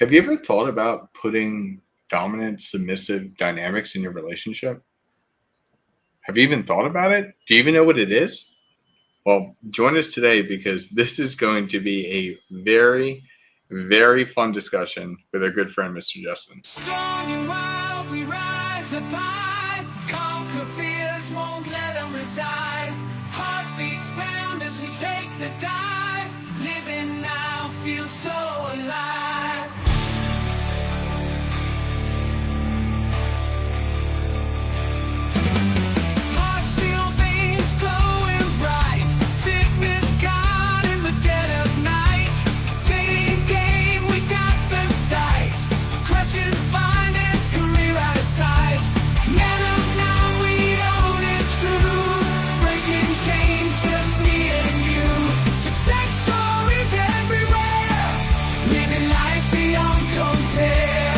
Have you ever thought about putting dominant submissive dynamics in your relationship? Have you even thought about it? Do you even know what it is? Well, join us today because this is going to be a very, very fun discussion with our good friend, Mr. Justin. Strong and wild, we rise up high. Conquer fears, won't let them reside. Heartbeats pound as we take the dive. Living now feels so alive. Heart steel veins glowing bright. Fitness gone in the dead of night. Dating game, we got the sight. Crushing finance, career out of sight. Man up now, we own it true. Breaking change, just me and you. Success stories everywhere. Living life beyond compare.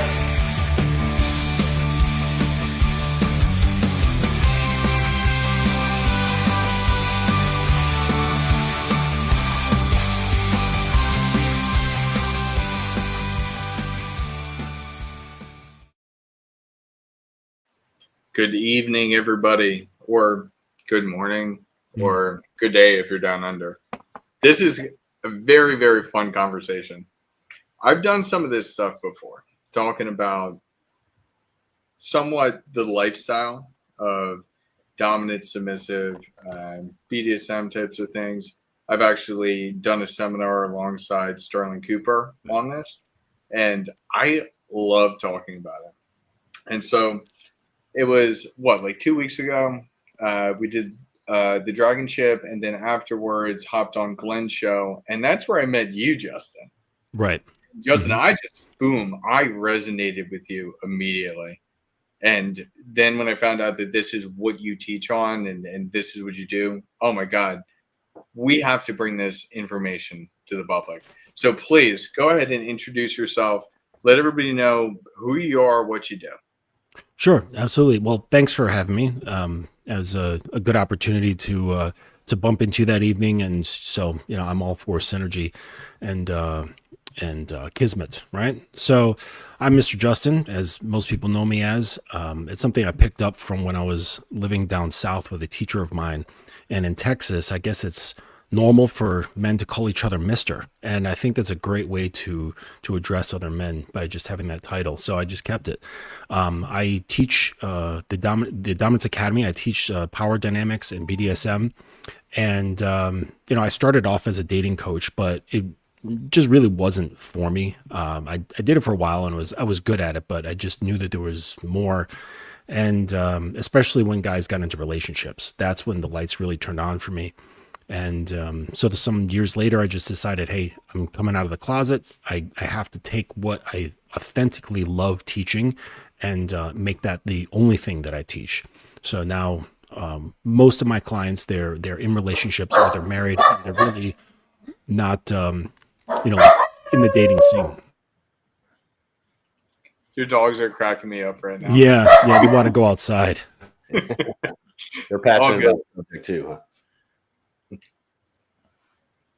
Good evening, everybody, or good morning, or good day if you're down under. This is a very, very fun conversation. I've done some of this stuff before, talking about somewhat the lifestyle of dominant, submissive, BDSM types of things. I've actually done a seminar alongside Sterling Cooper on this, and I love talking about it. And so it was like 2 weeks ago. We did the Dragon Ship, and then afterwards hopped on Glenn's show, and that's where I met you, Justin. Right. Justin, I resonated with you immediately. And then when I found out that this is what you teach on and this is what you do, oh my God, we have to bring this information to the public. So please go ahead and introduce yourself. Let everybody know who you are, what you do. Sure, absolutely. Well, thanks for having me. It was a good opportunity to bump into that evening, and so I'm all for synergy and kismet, right? So I'm Mr. Justin, as most people know me as. It's something I picked up from when I was living down south with a teacher of mine, and in Texas, I guess it's normal for men to call each other Mr. And I think that's a great way to address other men by just having that title. So I just kept it. I teach the Dominance Academy. I teach power dynamics and BDSM. And, I started off as a dating coach, but it just really wasn't for me. I did it for a while and I was good at it, but I just knew that there was more. And especially when guys got into relationships, that's when the lights really turned on for me. And so some years later, I just decided, hey, I'm coming out of the closet. I have to take what I authentically love teaching and make that the only thing that I teach. So now most of my clients, they're in relationships or they're married. And they're really not, in the dating scene. Your dogs are cracking me up right now. Yeah, we want to go outside. They're passionate about the subject too, huh?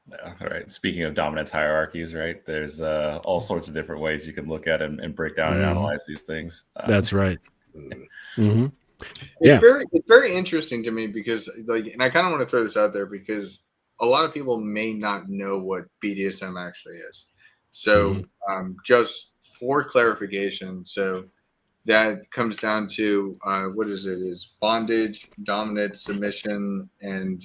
Yeah, all right. Speaking of dominance hierarchies, right? There's all sorts of different ways you can look at and break down and analyze these things. That's right. Mm-hmm. It's very interesting to me because, and I kind of want to throw this out there because a lot of people may not know what BDSM actually is. So, just for clarification, so that comes down to what is it? Is bondage, dominance, submission, and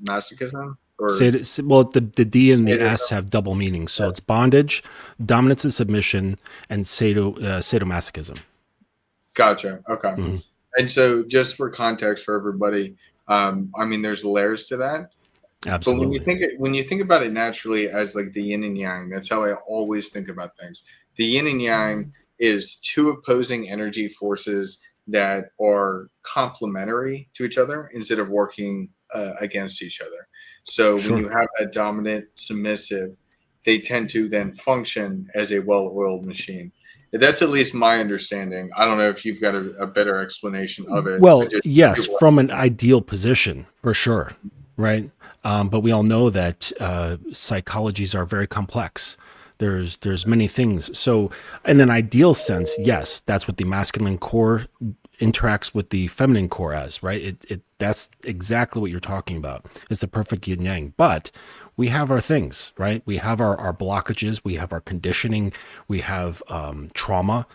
masochism? The D and the S have double meanings. So it's bondage, dominance and submission, and sadomasochism. Gotcha. Okay. And so just for context for everybody, there's layers to that. Absolutely. But when you think about it naturally as like the yin and yang, that's how I always think about things. The yin and yang is two opposing energy forces that are complementary to each other instead of working against each other. So when you have that dominant submissive, they tend to then function as a well-oiled machine. That's at least my understanding. I don't know if you've got a better explanation of it. Well, yes, from an ideal position, for sure, right? But we all know that psychologies are very complex. There's many things. So in an ideal sense, yes, that's what the masculine core interacts with the feminine core as, right? It that's exactly what you're talking about. It's the perfect yin yang. But we have our things, right? We have our blockages, we have our conditioning, we have trauma,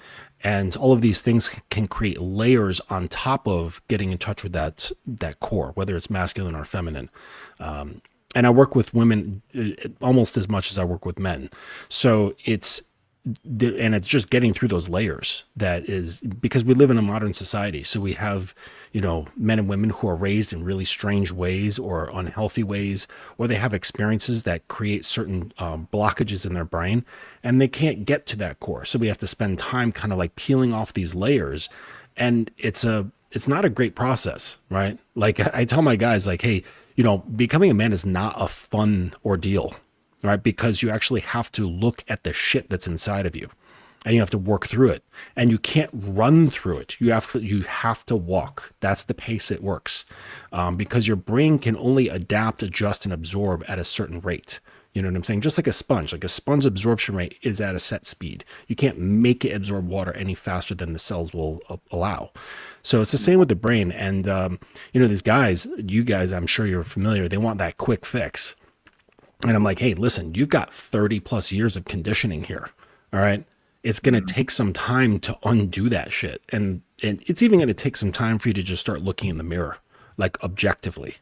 and all of these things can create layers on top of getting in touch with that core, whether it's masculine or feminine. And I work with women almost as much as I work with men. So it's just getting through those layers that is, because we live in a modern society. So we have, men and women who are raised in really strange ways or unhealthy ways, or they have experiences that create certain blockages in their brain, and they can't get to that core. So we have to spend time kind of like peeling off these layers. And it's not a great process, right? Like I tell my guys, like, hey, becoming a man is not a fun ordeal, right? Because you actually have to look at the shit that's inside of you, and you have to work through it, and you can't run through it. You have to walk. That's the pace it works, because your brain can only adapt, adjust, and absorb at a certain rate. You know what I'm saying? Just like a sponge absorption rate is at a set speed. You can't make it absorb water any faster than the cells will allow. So it's the same with the brain. And, these guys, you guys, I'm sure you're familiar, they want that quick fix. And I'm like, hey, listen, you've got 30 plus years of conditioning here. All right. It's going to take some time to undo that shit. And it's even going to take some time for you to just start looking in the mirror, like objectively,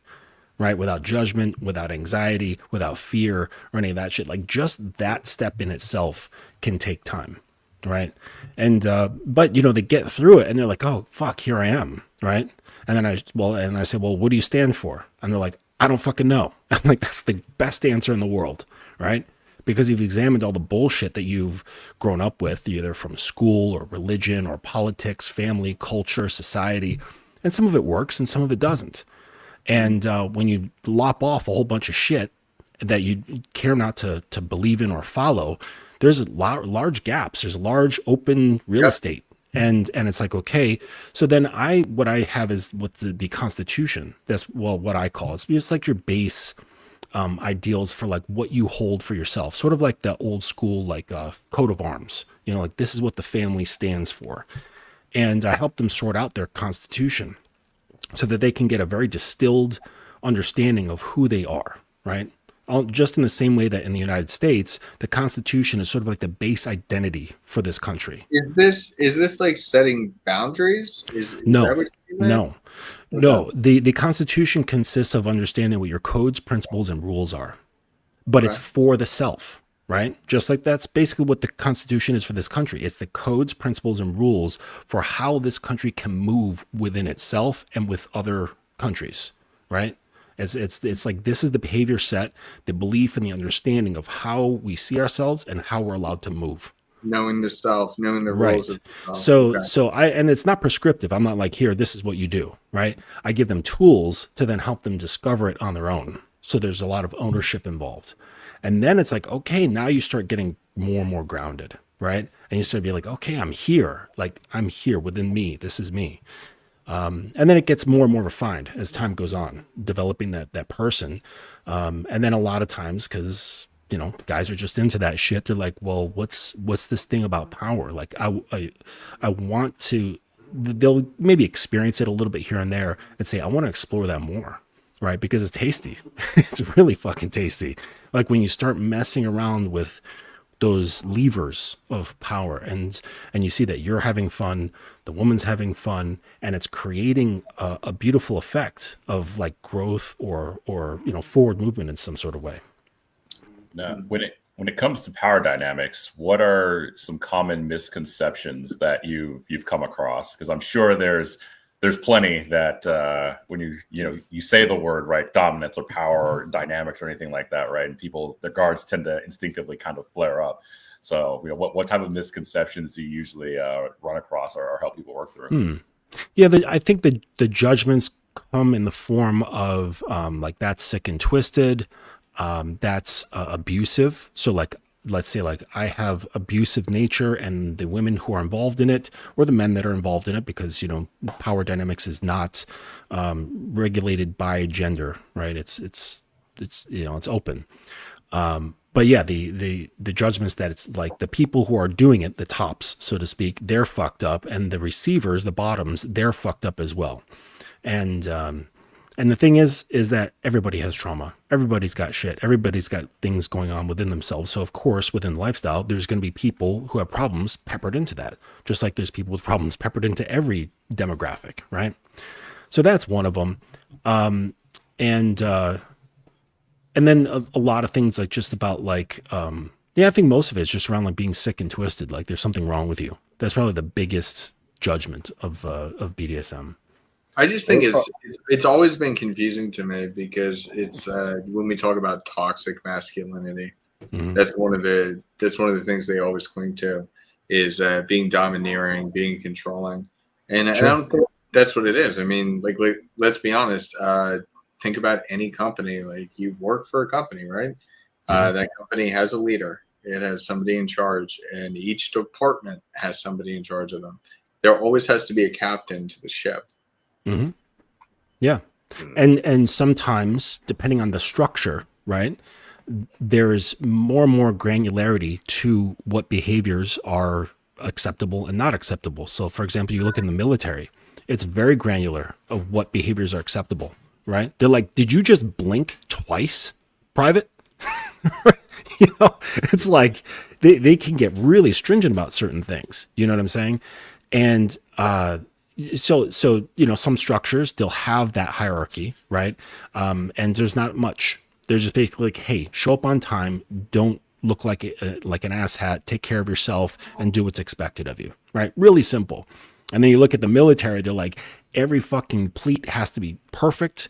right? Without judgment, without anxiety, without fear or any of that shit. Like just that step in itself can take time. Right. And, but they get through it and they're like, oh, fuck, here I am. Right. And then I say, well, what do you stand for? And they're like, I don't fucking know. I'm like, that's the best answer in the world. Right. Because you've examined all the bullshit that you've grown up with, either from school or religion or politics, family, culture, society. And some of it works and some of it doesn't. And when you lop off a whole bunch of shit that you care not to believe in or follow, there's large gaps. There's large open real estate. And it's like, okay, so then what I have is what the Constitution. That's what I call it. It's like your base ideals for like what you hold for yourself, sort of like the old school, like coat of arms, like this is what the family stands for. And I help them sort out their Constitution so that they can get a very distilled understanding of who they are, right? Just in the same way that in the United States, the Constitution is sort of like the base identity for this country. Is this like setting boundaries? No. The Constitution consists of understanding what your codes, principles, and rules are, but it's for the self, right? Just like that's basically what the Constitution is for this country. It's the codes, principles, and rules for how this country can move within itself and with other countries, right? It's like this is the behavior set, the belief and the understanding of how we see ourselves and how we're allowed to move. Knowing the self, knowing the Right. rules of the self. So and it's not prescriptive. I'm not like, here, this is what you do, right? I give them tools to then help them discover it on their own. So there's a lot of ownership involved. And then it's like, okay, now you start getting more and more grounded, right? And you start to be like, okay, I'm here. Like I'm here within me. This is me. And then it gets more and more refined as time goes on, developing that person. And then a lot of times, because guys are just into that shit. They're like, well, what's this thing about power? Like I want to. They'll maybe experience it a little bit here and there and say, I want to explore that more, right? Because it's tasty. It's really fucking tasty. Like when you start messing around with those levers of power and you see that you're having fun, the woman's having fun, and it's creating a beautiful effect of like growth or forward movement in some sort of way. Now, when it comes to power dynamics, what are some common misconceptions that you've come across? Because I'm sure there's plenty that when you say the word, right, dominance or power or dynamics or anything like that, right, and their guards tend to instinctively kind of flare up. So what type of misconceptions do you usually run across or help people work through? Yeah, I think the judgments come in the form of like that's sick and twisted, that's abusive. So like let's say like I have abusive nature and the women who are involved in it or the men that are involved in it, because power dynamics is not regulated by gender, right? It's open. but yeah, the judgments that it's like the people who are doing it, the tops, so to speak, they're fucked up, and the receivers, the bottoms, they're fucked up as well. And the thing is that everybody has trauma. Everybody's got shit. Everybody's got things going on within themselves. So of course, within lifestyle, there's going to be people who have problems peppered into that, just like there's people with problems peppered into every demographic, right? So that's one of them. And then a lot of things like just about like, I think most of it is just around like being sick and twisted. Like there's something wrong with you. That's probably the biggest judgment of BDSM. I just think it's always been confusing to me because it's when we talk about toxic masculinity, that's one of the things they always cling to is being domineering, being controlling, and I don't think that's what it is. I mean, like let's be honest. Think about any company. Like you work for a company, right? That company has a leader. It has somebody in charge, and each department has somebody in charge of them. There always has to be a captain to the ship. Mm-hmm. Yeah. And sometimes, depending on the structure, right, there's more and more granularity to what behaviors are acceptable and not acceptable. So, for example, you look in the military, it's very granular of what behaviors are acceptable, right? They're like, did you just blink twice, Private? It's like they can get really stringent about certain things. You know what I'm saying? And, so some structures, they'll have that hierarchy, right? And there's not much. They're just basically like, hey, show up on time, don't look like an asshat, take care of yourself, and do what's expected of you, right? Really simple. And then you look at the military, they're like, every fucking pleat has to be perfect,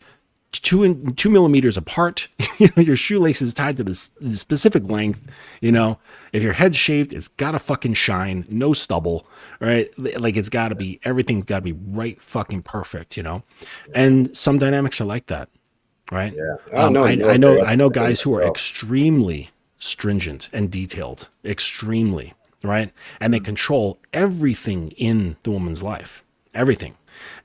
2 millimeters apart. Your shoelace is tied to this specific length. If your head's shaved, it's gotta fucking shine, no stubble, right? Like it's gotta be, everything's gotta be right fucking perfect, And some dynamics are like that, right? Yeah. I know guys who are extremely stringent and detailed, extremely, right? And they control everything in the woman's life, everything.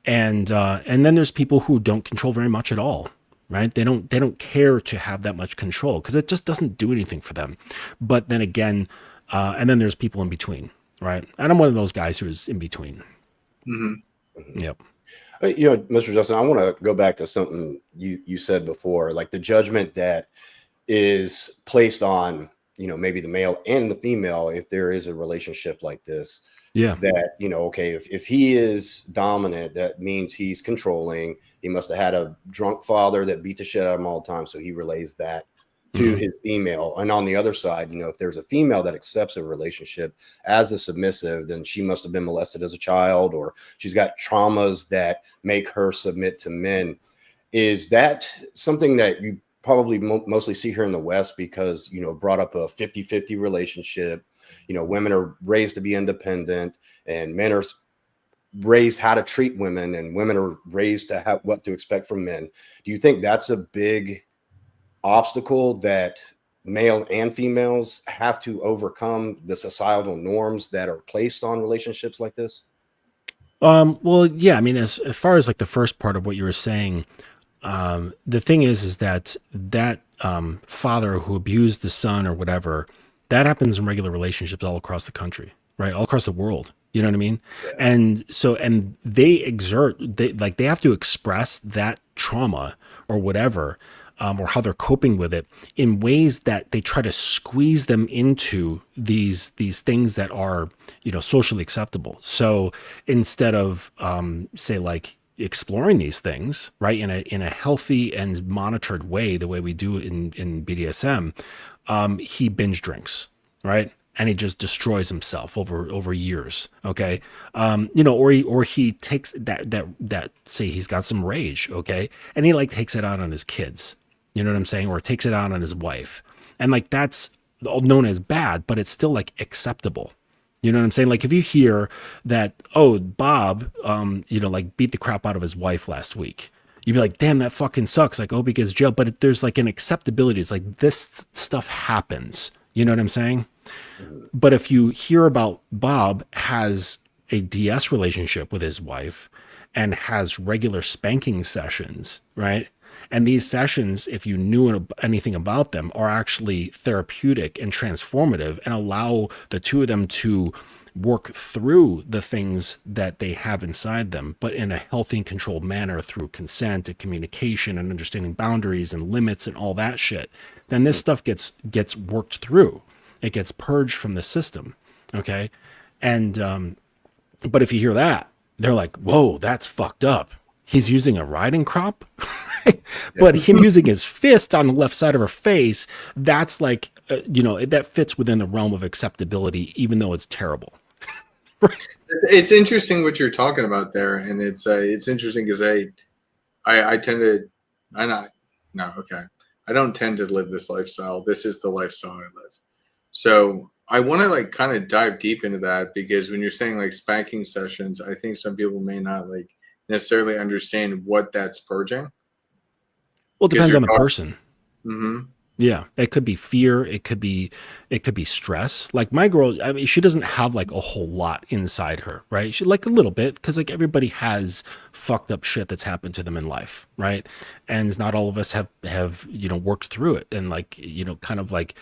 And then there's people who don't control very much at all, right? They don't care to have that much control because it just doesn't do anything for them. But then again, and then there's people in between, right? And I'm one of those guys who is in between. Mm-hmm. Yep. Mr. Justin, I want to go back to something you said before, like the judgment that is placed on, maybe the male and the female, if there is a relationship like this. Yeah. That, okay, if he is dominant, that means he's controlling. He must have had a drunk father that beat the shit out of him all the time. So he relays that to his female. And on the other side, if there's a female that accepts a relationship as a submissive, then she must have been molested as a child, or she's got traumas that make her submit to men. Is that something that you probably mostly see here in the West because, brought up a 50-50 relationship? Women are raised to be independent and men are raised how to treat women, and women are raised to have what to expect from men. Do you think that's a big obstacle that male and females have to overcome, the societal norms that are placed on relationships like this? Well, yeah, I mean, as far as like the first part of what you were saying, the thing is that father who abused the son or whatever, that happens in regular relationships all across the country, right? All across the world. You know what I mean? Yeah. And they have to express that trauma or whatever, or how they're coping with it in ways that they try to squeeze them into these things that are, socially acceptable. So instead of, say like, exploring these things, right, in a healthy and monitored way, the way we do in BDSM, he binge drinks, right, and he just destroys himself over years. Okay, or he takes that say he's got some rage, okay, and he like takes it out on his kids. You know what I'm saying, or takes it out on his wife, and like that's known as bad, but it's still like acceptable. You know what I'm saying? Like if you hear that, oh, Bob, like beat the crap out of his wife last week, you'd be like, damn, that fucking sucks. Like, hope he gets jailed. But there's like an acceptability. It's like this stuff happens. You know what I'm saying? But if you hear about Bob has a DS relationship with his wife and has regular spanking sessions, right? And these sessions, if you knew anything about them, are actually therapeutic and transformative and allow the two of them to work through the things that they have inside them, but in a healthy and controlled manner through consent and communication and understanding boundaries and limits and all that shit. Then this stuff gets worked through. It gets purged from the system. Okay. And, but if you hear that, they're like, whoa, that's fucked up. He's using a riding crop, but him using his fist on the left side of her face, that's like, that fits within the realm of acceptability, even though it's terrible. It's interesting what you're talking about there, and it's interesting because I tend to I don't tend to live this lifestyle. This is the lifestyle I live. So I want to like kind of dive deep into that, because when you're saying like spanking sessions, I think some people may not like necessarily understand what that's purging. Well, it depends on the person. Mm-hmm. Yeah, it could be fear. It could be stress. Like my girl, I mean, she doesn't have like a whole lot inside her, right? She like a little bit, because like everybody has fucked up shit that's happened to them in life, right? And not all of us have worked through it and like kind of like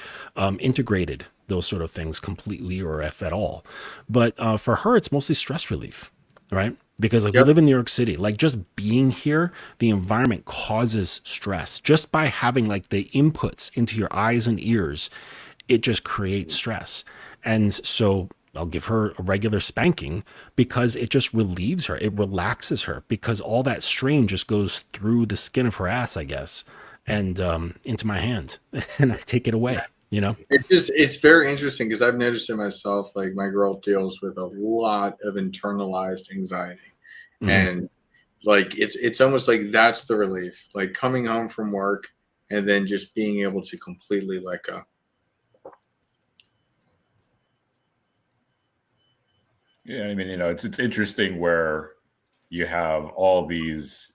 integrated those sort of things completely, or if at all. But for her, it's mostly stress relief, right? Because like we live in New York City, like just being here, the environment causes stress. Just by having like the inputs into your eyes and ears, it just creates stress. And so I'll give her a regular spanking because it just relieves her. It relaxes her, because all that strain just goes through the skin of her ass, I guess, and into my hand, and I take it away. It's very interesting, because I've noticed it myself. Like my girl deals with a lot of internalized anxiety. Mm-hmm. And like it's almost like that's the relief, like coming home from work and then just being able to completely let go. Yeah, I mean, it's interesting where you have all these,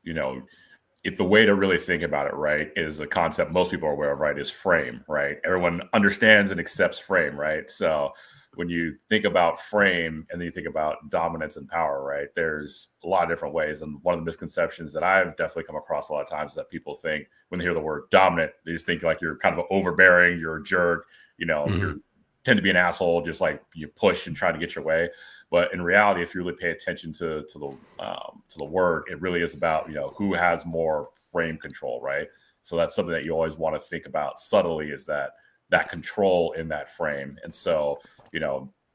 if the way to really think about it, right, is a concept most people are aware of, right, is frame, right? Everyone understands and accepts frame, right? So when you think about frame and then you think about dominance and power, right, there's a lot of different ways. And one of the misconceptions that I've definitely come across a lot of times is that people think when they hear the word dominant, they just think like you're kind of overbearing, you're a jerk, you tend to be an asshole, just like you push and try to get your way. But in reality, if you really pay attention to the word, it really is about, who has more frame control, right? So that's something that you always want to think about subtly, is that control in that frame. And so,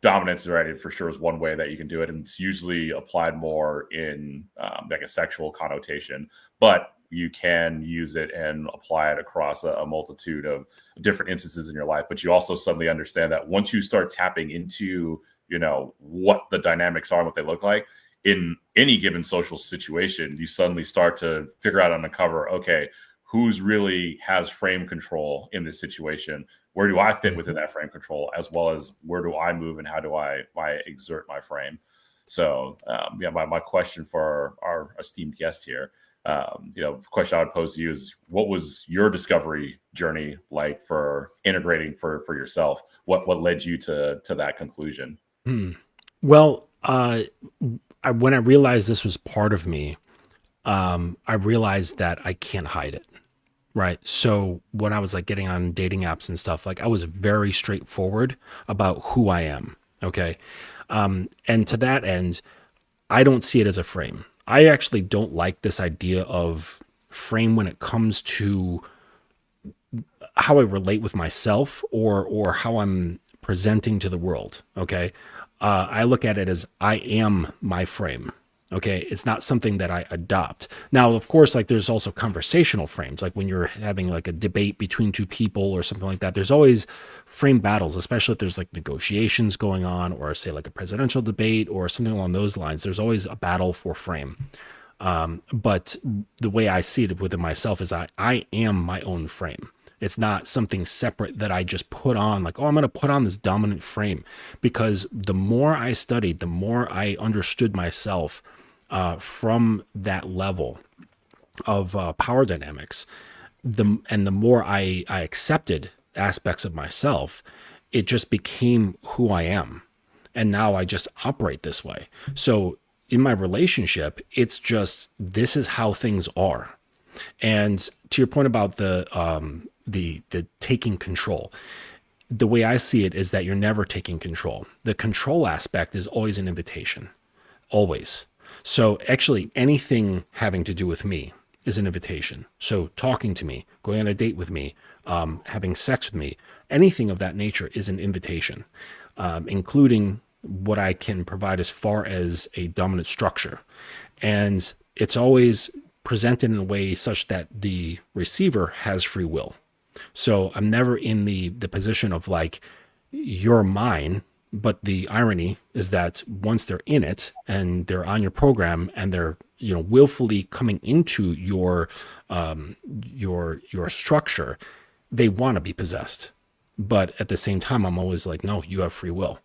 dominance, right, for sure is one way that you can do it. And it's usually applied more in like a sexual connotation, but you can use it and apply it across a multitude of different instances in your life. But you also suddenly understand that once you start tapping into, what the dynamics are and what they look like in any given social situation, you suddenly start to figure out on the cover, okay, who's really has frame control in this situation? Where do I fit within that frame control, as well as where do I move and how do I exert my frame? So, my question for our esteemed guest here, the question I would pose to you is, what was your discovery journey like for integrating for yourself? What led you to that conclusion? Well, when I realized this was part of me, I realized that I can't hide it. Right. So when I was like getting on dating apps and stuff, like I was very straightforward about who I am. Okay. And to that end, I don't see it as a frame. I actually don't like this idea of frame when it comes to how I relate with myself or how I'm presenting to the world. Okay. I look at it as I am my frame. Okay. It's not something that I adopt. Now, of course, like there's also conversational frames, like when you're having like a debate between two people or something like that, there's always frame battles, especially if there's like negotiations going on, or say like a presidential debate or something along those lines. There's always a battle for frame. But the way I see it within myself is I am my own frame. It's not something separate that I just put on, like, oh, I'm going to put on this dominant frame. Because the more I studied, the more I understood myself from that level of power dynamics, the more I accepted aspects of myself, it just became who I am. And now I just operate this way. So in my relationship, it's just, this is how things are. And to your point about the taking control, the way I see it is that you're never taking control. The control aspect is always an invitation, always. So actually, anything having to do with me is an invitation. So talking to me, going on a date with me, having sex with me, anything of that nature is an invitation, including what I can provide as far as a dominant structure. And it's always presented in a way such that the receiver has free will. So I'm never in the position of like, you're mine. But the irony is that once they're in it and they're on your program and they're, you know, willfully coming into your structure, they want to be possessed. But at the same time, I'm always like, no, you have free will.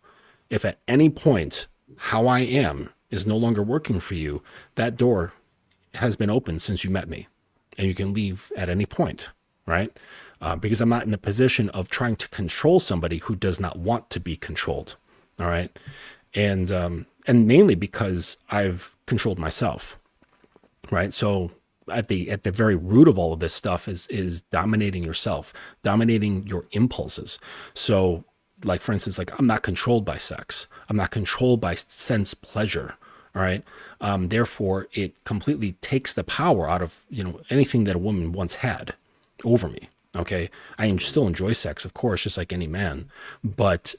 If at any point how I am is no longer working for you, that door has been opened since you met me, and you can leave at any point, right? Because I'm not in the position of trying to control somebody who does not want to be controlled. All right. And mainly because I've controlled myself. Right. So at the very root of all of this stuff is dominating yourself, dominating your impulses. So like, for instance, like I'm not controlled by sex. I'm not controlled by sense pleasure. All right. Therefore, it completely takes the power out of, you know, anything that a woman once had over me. Okay. I still enjoy sex, of course, just like any man, but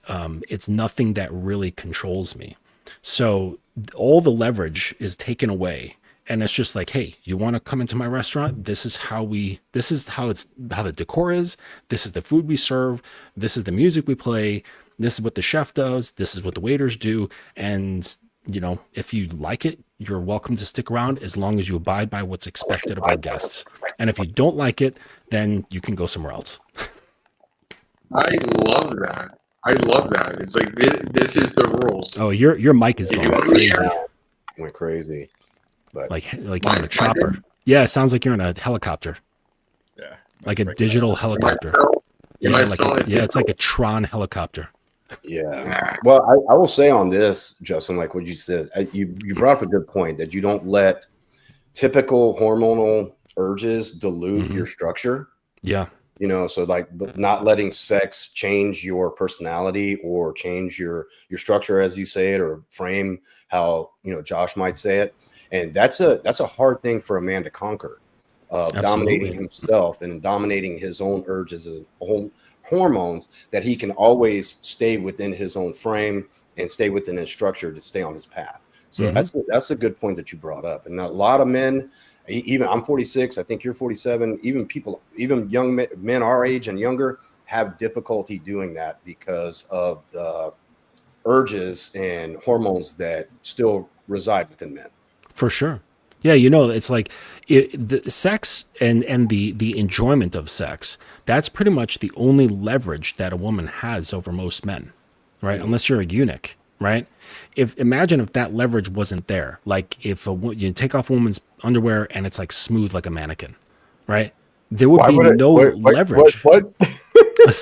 it's nothing that really controls me. So all the leverage is taken away. And it's just like, hey, you want to come into my restaurant? This is how the decor is. This is the food we serve. This is the music we play. This is what the chef does. This is what the waiters do. And, you know, if you like it, you're welcome to stick around as long as you abide by what's expected of our guests. And if you don't like it, then you can go somewhere else. I love that. I love that. It's like this is the rules. Oh, your mic is going crazy. Went crazy. But like you're in a chopper. Yeah, it sounds like you're in a helicopter. Yeah. Like a digital helicopter. It's like a Tron helicopter. Yeah. Well, I will say on this, Justin, like what you said, you brought up a good point that you don't let typical hormonal urges dilute your structure. Yeah. You know, so like not letting sex change your personality or change your structure, as you say it, or frame how, you know, Josh might say it. And that's a hard thing for a man to conquer, dominating himself and dominating his own urges, his own hormones, that he can always stay within his own frame and stay within his structure to stay on his path. So that's a good point that you brought up. And a lot of men, even I'm 46, I think you're 47, even young men our age and younger have difficulty doing that because of the urges and hormones that still reside within men. For sure. Yeah, you know, it's like the sex and the enjoyment of sex, that's pretty much the only leverage that a woman has over most men, right? Unless you're a eunuch, right? Imagine if that leverage wasn't there. Like if you take off a woman's underwear and it's like smooth like a mannequin, right? There would be no leverage. What?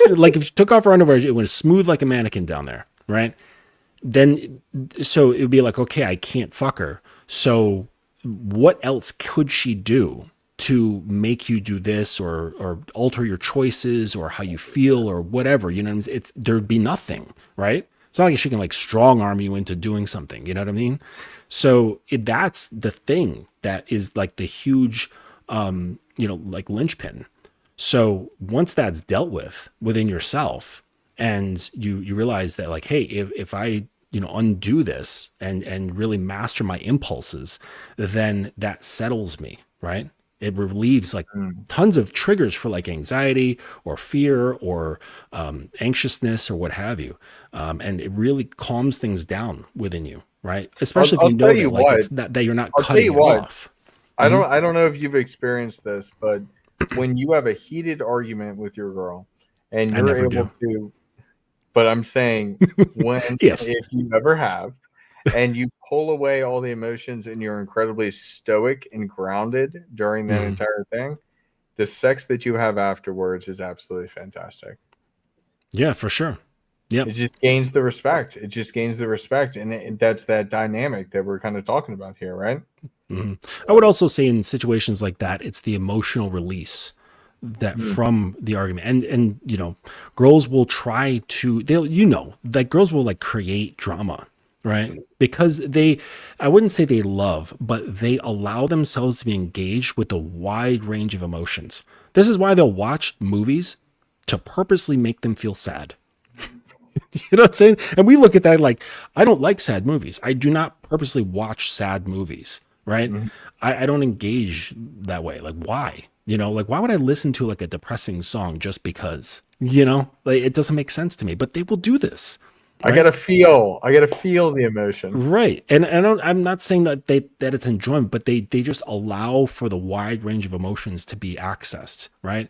Like if you took off her underwear, it was smooth like a mannequin down there, right? Then, so it would be like, okay, I can't fuck her. So what else could she do to make you do this or alter your choices or how you feel or whatever? You know what I mean? There'd be nothing, right? It's not like she can like strong arm you into doing something. You know what I mean? So that's the thing that is like the huge, like linchpin. So once that's dealt with within yourself and you realize that like, hey, if I, undo this and really master my impulses, then that settles me, right? It relieves like tons of triggers for like anxiety or fear or anxiousness or what have you. And it really calms things down within you, right? Especially if you know that like it's that you're not cutting it off. I don't know if you've experienced this, but when you have a heated argument with your girl and you're able to, but I'm saying when if you ever have, and you pull away all the emotions and you're incredibly stoic and grounded during that entire thing, the sex that you have afterwards is absolutely fantastic. Yeah, for sure. Yeah, it just gains the respect. And that's that dynamic that we're kind of talking about here, right? Mhm. I would also say in situations like that, it's the emotional release that from the argument, and girls will try to, they'll, like girls will like create drama, right? Because I wouldn't say they love, but they allow themselves to be engaged with a wide range of emotions. This is why they'll watch movies to purposely make them feel sad. You know what I'm saying? And we look at that like, I don't like sad movies. I do not purposely watch sad movies, right? I don't engage that way. Like, why? Like, why would I listen to like a depressing song just because? Like, it doesn't make sense to me, but they will do this. I gotta feel the emotion. Right. And I'm not saying that that it's enjoyment, but they just allow for the wide range of emotions to be accessed, right?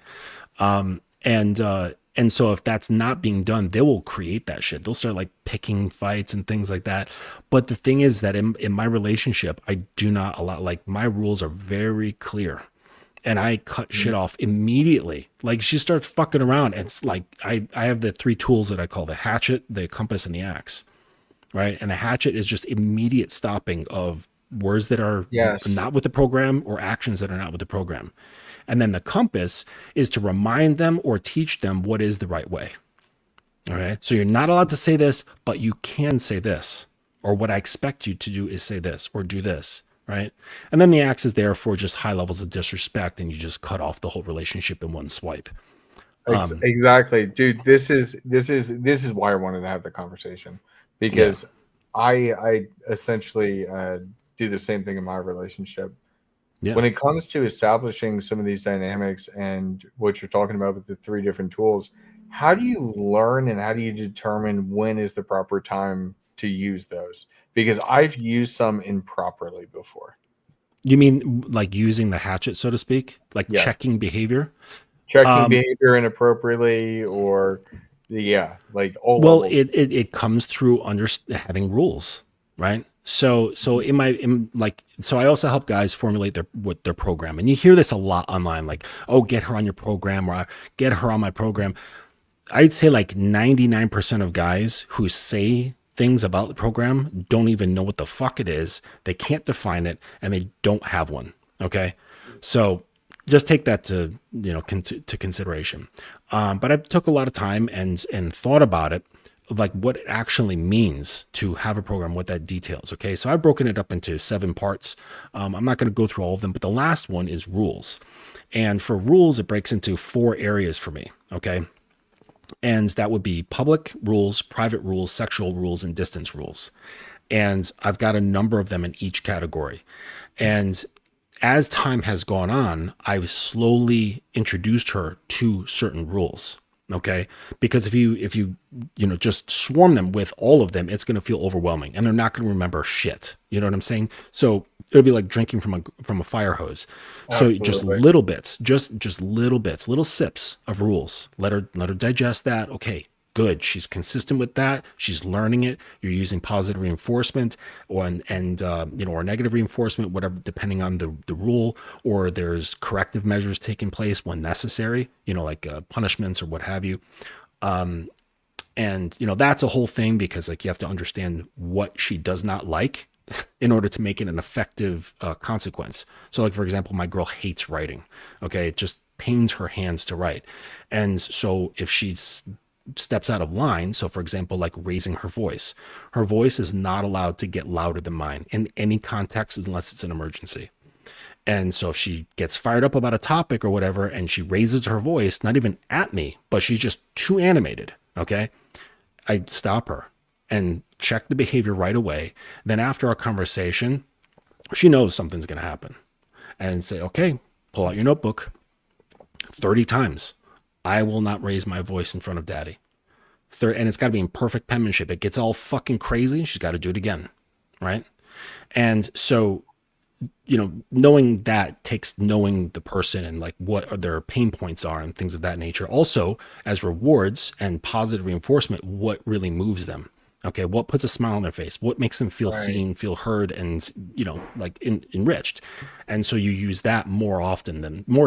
And so if that's not being done, they will create that shit. They'll start like picking fights and things like that. But the thing is that in my relationship, I do not allow, like, my rules are very clear. And I cut shit off immediately. Like, she starts fucking around. It's like I have the 3 tools that I call the hatchet, the compass, and the axe. Right. And the hatchet is just immediate stopping of words that are Yes. not with the program or actions that are not with the program. And then the compass is to remind them or teach them what is the right way. All right. So you're not allowed to say this, but you can say this. Or what I expect you to do is say this or do this. Right. And then the axe is there for just high levels of disrespect, and you just cut off the whole relationship in one swipe. Exactly, dude. This is why I wanted to have the conversation, because I essentially do the same thing in my relationship. Yeah. When it comes to establishing some of these dynamics and what you're talking about with the 3 different tools, how do you learn and how do you determine when is the proper time to use those? Because I've used some improperly before. You mean like using the hatchet, so to speak, like Yes. checking behavior? Checking behavior inappropriately, or like all Well, levels. it comes through having rules, right? So I also help guys formulate their program, and you hear this a lot online, like, oh, get her on your program, or get her on my program. I'd say like 99% of guys who say things about the program don't even know what the fuck it is. They can't define it, and they don't have one. Okay, so just take that to to consideration. But I took a lot of time and thought about it, like what it actually means to have a program, what that details. Okay, so I've broken it up into 7 parts. I'm not going to go through all of them, but the last one is rules. And for rules, it breaks into 4 areas for me. Okay. And that would be public rules, private rules, sexual rules, and distance rules. And I've got a number of them in each category. And as time has gone on, I've slowly introduced her to certain rules. Okay. Because if you just swarm them with all of them, it's going to feel overwhelming, and they're not going to remember shit. You know what I'm saying? So it'll be like drinking from a fire hose. So just Absolutely. little bits, just little bits, little sips of rules. Let her digest that. Okay, good. She's consistent with that. She's learning it. You're using positive reinforcement or negative reinforcement, whatever, depending on the rule, or there's corrective measures taking place when necessary, like punishments or what have you. And that's a whole thing, because like you have to understand what she does not like in order to make it an effective consequence. So like, for example, my girl hates writing. Okay. It just pains her hands to write. And so if she steps out of line, so for example, like raising her voice is not allowed to get louder than mine in any context unless it's an emergency. And so if she gets fired up about a topic or whatever, and she raises her voice, not even at me, but she's just too animated. Okay. I stop her and check the behavior right away. Then after our conversation, she knows something's going to happen, and say, okay, pull out your notebook. 30 times. I will not raise my voice in front of daddy. And it's got to be in perfect penmanship. It gets all fucking crazy, she's got to do it again. Right. And so, knowing that takes knowing the person and like what their pain points are and things of that nature. Also, as rewards and positive reinforcement, what really moves them. Okay, what puts a smile on their face? What makes them feel seen, feel heard, and like enriched? And so you use that more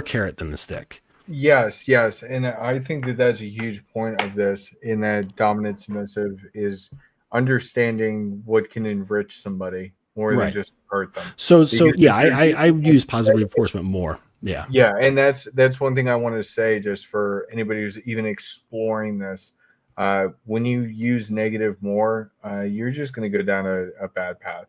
carrot than the stick. Yes, and I think that that's a huge point of this, in that dominant submissive is understanding what can enrich somebody more than Right. just hurt them. So Because yeah, if you're I use positive reinforcement more. Yeah. Yeah, and that's one thing I want to say just for anybody who's even exploring this. When you use negative more, you're just going to go down a bad path.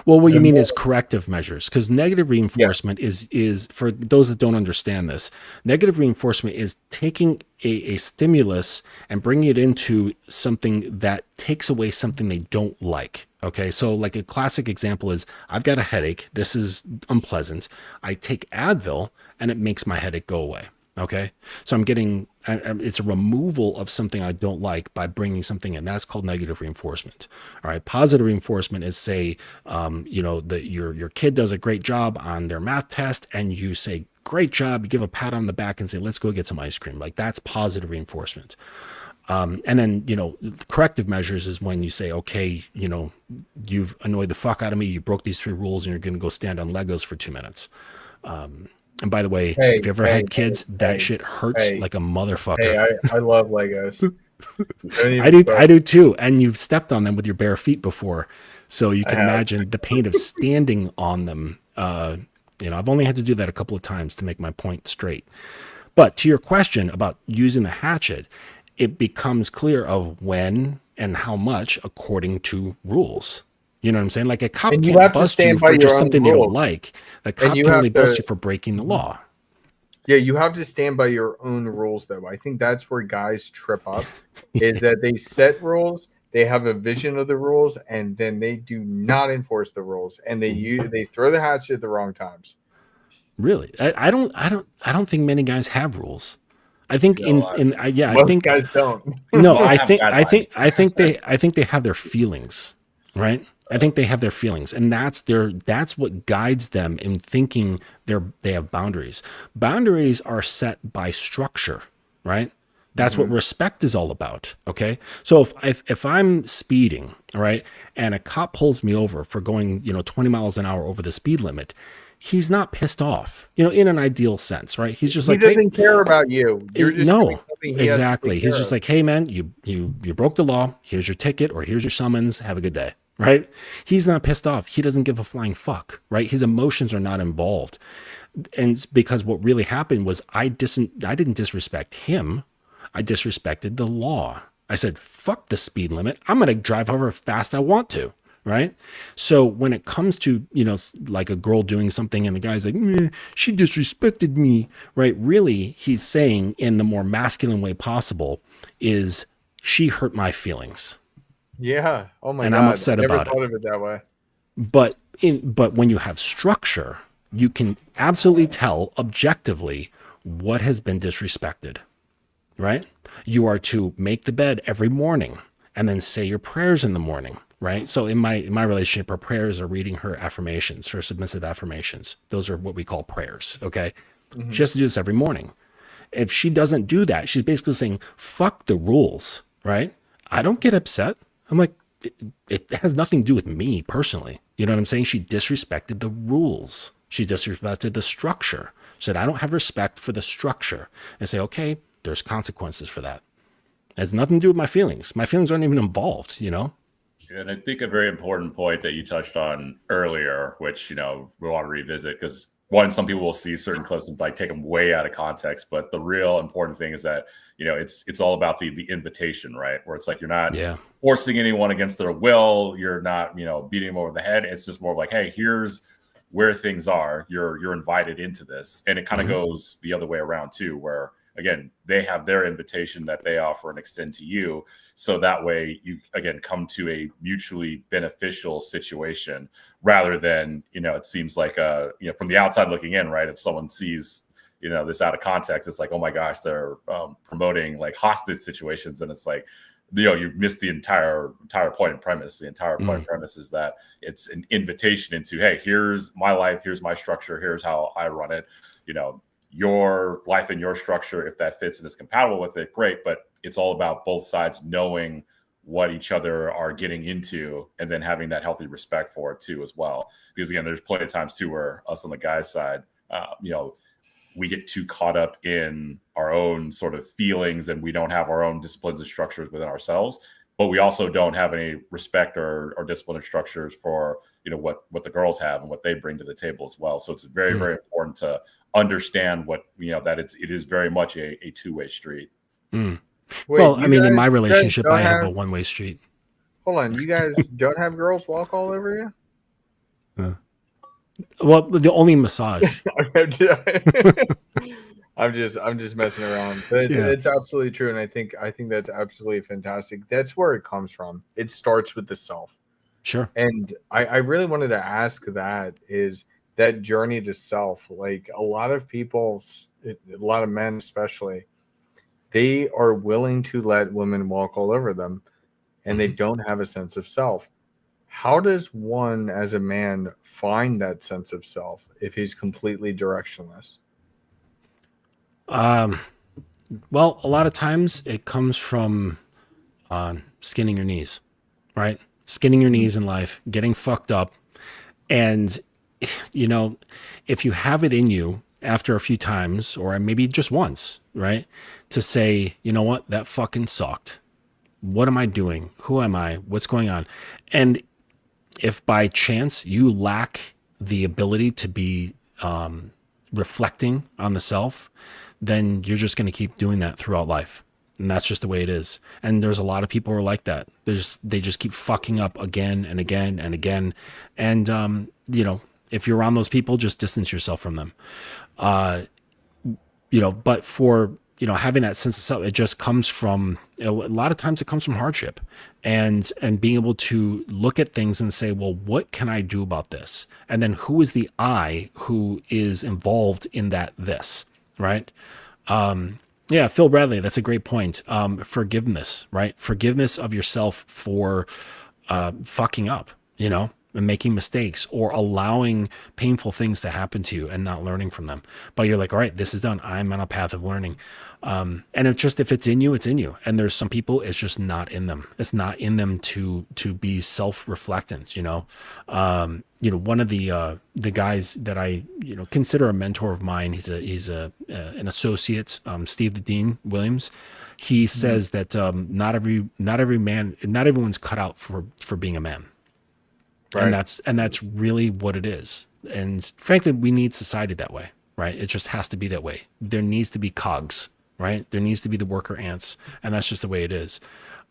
Well, what The you mean more, is corrective measures, because negative yeah, reinforcement is for those that don't understand this. Negative reinforcement is taking a stimulus and bringing it into something that takes away something they don't like. Okay, so like a classic example is I've got a headache. This is unpleasant. I take Advil and it makes my headache go away. Okay, so I'm getting it's a removal of something I don't like by bringing something in. That's called negative reinforcement. All right, positive reinforcement is say, that your kid does a great job on their math test, and you say, "Great job." You give a pat on the back and say, "Let's go get some ice cream." Like that's positive reinforcement. And then, corrective measures is when you say, okay, you've annoyed the fuck out of me. You broke these 3 rules and you're going to go stand on Legos for 2 minutes. And by the way, hey, if you ever hey, had kids, that hey, shit hurts hey, like a hey, motherfucker. I love Legos. Don't I even do, start. I do too. And you've stepped on them with your bare feet before. So you I can have. imagine the pain of standing on them. I've only had to do that a couple of times to make my point straight. But to your question about using the hatchet, it becomes clear of when and how much according to rules. You know what I'm saying? Like a cop And you can't have to bust you stand by for your just own something they don't rules. like. The And cop you can have only bust to, you for breaking the law. yeah, you have to stand by your own rules, though. I think that's where guys trip up, is that they set rules, they have a vision of the rules, and then they do not enforce the rules, and they throw the hatchet at the wrong times. Really, I don't think many guys have rules. I think No, I Most think guys don't. no, well, I have guidelines. I think they have their feelings, right? I think they have their feelings, and that's what guides them in thinking they have boundaries. Boundaries are set by structure, right? That's what Mhm. respect is all about. Okay, so if I'm speeding, all right, and a cop pulls me over for going 20 miles an hour over the speed limit, he's not pissed off, in an ideal sense, right? He's just He like, hey, doesn't care about you. You're just doing no, something he has to exactly. take He's care just of. like, hey man, you broke the law. Here's your ticket or here's your summons. Have a good day. Right? He's not pissed off. He doesn't give a flying fuck. Right? His emotions are not involved. And because what really happened was I didn't disrespect him. I disrespected the law. I said, fuck the speed limit. I'm going to drive however fast I want to. Right. So when it comes to, like a girl doing something and the guy's like, "Meh, she disrespected me. Right. Really, he's saying in the more masculine way possible is she hurt my feelings Yeah. Oh my and I'm God. I upset never about it. thought of it that way. But when you have structure, you can absolutely tell objectively what has been disrespected. Right? You are to make the bed every morning and then say your prayers in the morning, right? So in my relationship, her prayers are reading her affirmations, her submissive affirmations. Those are what we call prayers, okay? Mhm. She has to do this every morning. If she doesn't do that, she's basically saying, fuck the rules, right? I don't get upset. I'm like, it has nothing to do with me personally. You know what I'm saying? She disrespected the rules. She disrespected the structure. She said, I don't have respect for the structure. And say, okay, there's consequences for that. It has nothing to do with my feelings. My feelings aren't even involved. And I think a very important point that you touched on earlier, which we want to revisit, because one, some people will see certain clips and like take them way out of context, but the real important thing is that it's all about the invitation, right? Where it's like you're not Yeah. forcing anyone against their will, you're not beating them over the head. It's just more like, hey, here's where things are. You're invited into this, and it kind of Mhm. goes the other way around too, where again they have their invitation that they offer and extend to you, so that way you again come to a mutually beneficial situation rather than it seems like from the outside looking in, right? If someone sees this out of context, it's like, oh my gosh, they're promoting like hostage situations, and it's like you've missed the entire point and premise. The entire point and premise is that it's an invitation into, hey, here's my life, here's my structure, here's how I run it. Your life and your structure, if that fits and is compatible with it, great. But it's all about both sides knowing what each other are getting into and then having that healthy respect for it too as well. Because again, there's plenty of times too where us on the guy's side, we get too caught up in our own sort of feelings and we don't have our own disciplines and structures within ourselves. but we also don't have any respect or discipline structures for, what the girls have and what they bring to the table as well. So it's very, very important to understand that it is very much a two-way street. Wait, Well, I mean, in my you guys relationship, don't I have a one-way street. Hold on, you guys don't have girls walk all over you? Well, the only massage. I'm just messing around. But it's absolutely true, and I think that's absolutely fantastic. That's where it comes from. It starts with the self. Sure. And I really wanted to ask is that journey to self. Like a lot of people, a lot of men especially, they are willing to let women walk all over them, and they don't have a sense of self. How does one as a man find that sense of self if he's completely directionless? Well, a lot of times it comes from skinning your knees, right? Skinning your knees in life, getting fucked up. And, if you have it in you after a few times, or maybe just once, right? To say, you know what, that fucking sucked. What am I doing? Who am I? What's going on? And if by chance you lack the ability to be reflecting on the self, then you're just going to keep doing that throughout life. And that's just the way it is. And there's a lot of people who are like that. They just keep fucking up again and again and again. And, if you're around those people, just distance yourself from them. But for, having that sense of self, it just comes from, a lot of times it comes from hardship and being able to look at things and say, well, what can I do about this? And then who is the I who is involved in this, right? Yeah, Phil Bradley, that's a great point. Forgiveness, right? Forgiveness of yourself for fucking up, and making mistakes or allowing painful things to happen to you and not learning from them. But you're like, all right, this is done. I'm on a path of learning. And it's just, if it's in you, it's in you. And there's some people, it's just not in them. It's not in them to be self-reflectant, one of the guys that I, consider a mentor of mine, he's an associate, Steve the Dean Williams. He says that not everyone's cut out for being a man. Right. And that's really what it is. And frankly, we need society that way, right? It just has to be that way. There needs to be cogs, right? There needs to be the worker ants, and that's just the way it is.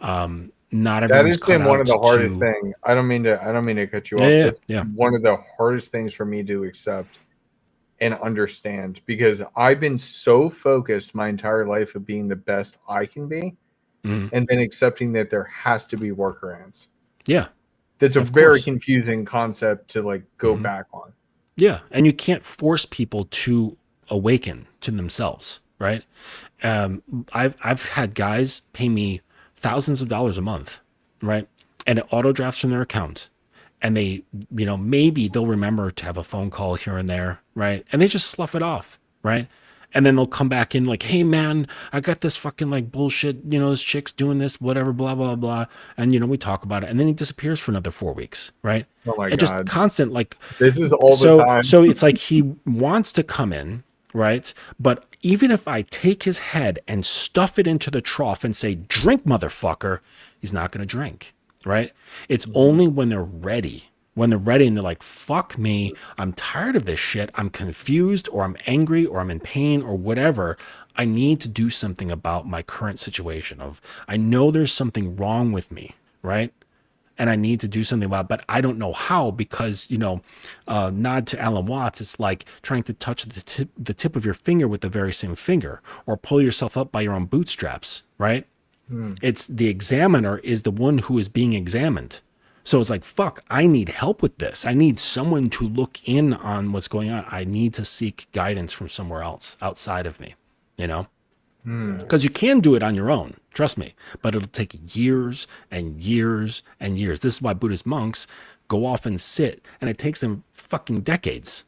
Not everyone's that has cut been out one of the hardest things. I don't mean to cut you off. Yeah. One of the hardest things for me to accept and understand, because I've been so focused my entire life of being the best I can be, and then accepting that there has to be worker ants. Yeah. That's a very confusing concept to go back on. Yeah. And you can't force people to awaken to themselves, right? I've had guys pay me thousands of dollars a month, right? And it auto drafts from their account. And they, maybe they'll remember to have a phone call here and there, right? And they just slough it off, right? And then they'll come back in like, hey man, I got this fucking bullshit, this chick's doing this, whatever, blah, blah, blah. And, we talk about it. And then he disappears for another 4 weeks, right? Oh my God. Just constant, this is all the time. So it's like he wants to come in, right? But even if I take his head and stuff it into the trough and say, drink, motherfucker, he's not going to drink, right? It's only when they're ready. When they're ready and they're like, fuck me, I'm tired of this shit, I'm confused, or I'm angry, or I'm in pain, or whatever, I need to do something about my current situation I know there's something wrong with me, right? And I need to do something about it, but I don't know how, because, nod to Alan Watts, it's like trying to touch the tip of your finger with the very same finger, or pull yourself up by your own bootstraps, right? It's the examiner is the one who is being examined. So it's like, fuck, I need help with this. I need someone to look in on what's going on. I need to seek guidance from somewhere else outside of me, Because you can do it on your own, trust me, but it'll take years and years and years. This is why Buddhist monks go off and sit, and it takes them fucking decades.